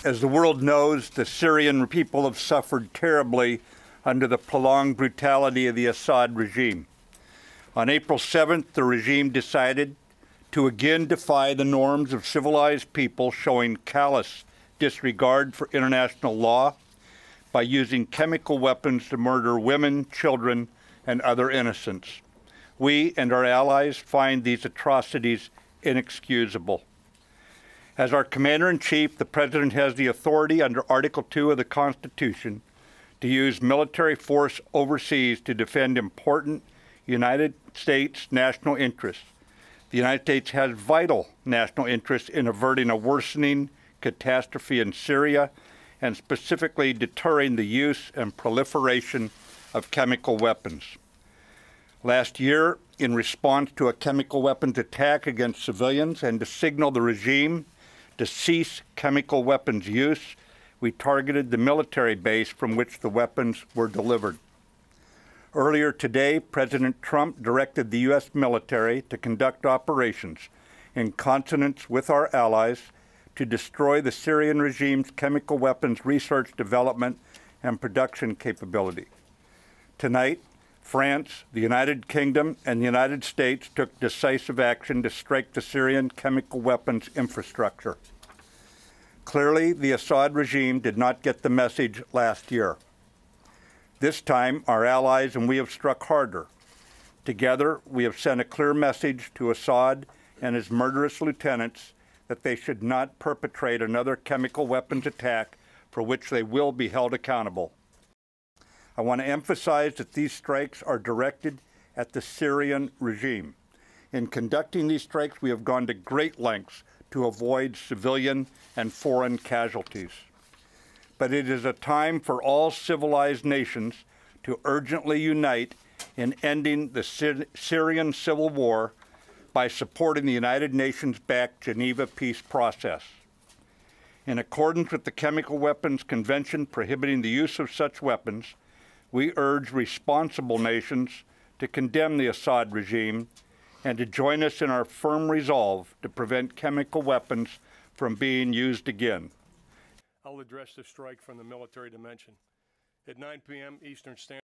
As the world knows, the Syrian people have suffered terribly under the prolonged brutality of the Assad regime. On April 7th, the regime decided to again defy the norms of civilized people, showing callous disregard for international law by using chemical weapons to murder women, children, and other innocents. We and our allies find these atrocities inexcusable. As our Commander-in-Chief, the President has the authority under Article 2 of the Constitution to use military force overseas to defend important United States national interests. The United States has vital national interests in averting a worsening catastrophe in Syria and specifically deterring the use and proliferation of chemical weapons. Last year, in response to a chemical weapons attack against civilians and to signal the regime to cease chemical weapons use, we targeted the military base from which the weapons were delivered. Earlier today, President Trump directed the U.S. military to conduct operations in consonance with our allies to destroy the Syrian regime's chemical weapons research, development, and production capability. Tonight, France, the United Kingdom, and the United States took decisive action to strike the Syrian chemical weapons infrastructure. Clearly, the Assad regime did not get the message last year. This time, our allies and we have struck harder. Together, we have sent a clear message to Assad and his murderous lieutenants that they should not perpetrate another chemical weapons attack for which they will be held accountable. I want to emphasize that these strikes are directed at the Syrian regime. In conducting these strikes, we have gone to great lengths to avoid civilian and foreign casualties. But it is a time for all civilized nations to urgently unite in ending the Syrian civil war by supporting the United Nations-backed Geneva peace process. In accordance with the Chemical Weapons Convention prohibiting the use of such weapons, we urge responsible nations to condemn the Assad regime and to join us in our firm resolve to prevent chemical weapons from being used again. I'll address the strike from the military dimension. At 9 p.m. Eastern Standard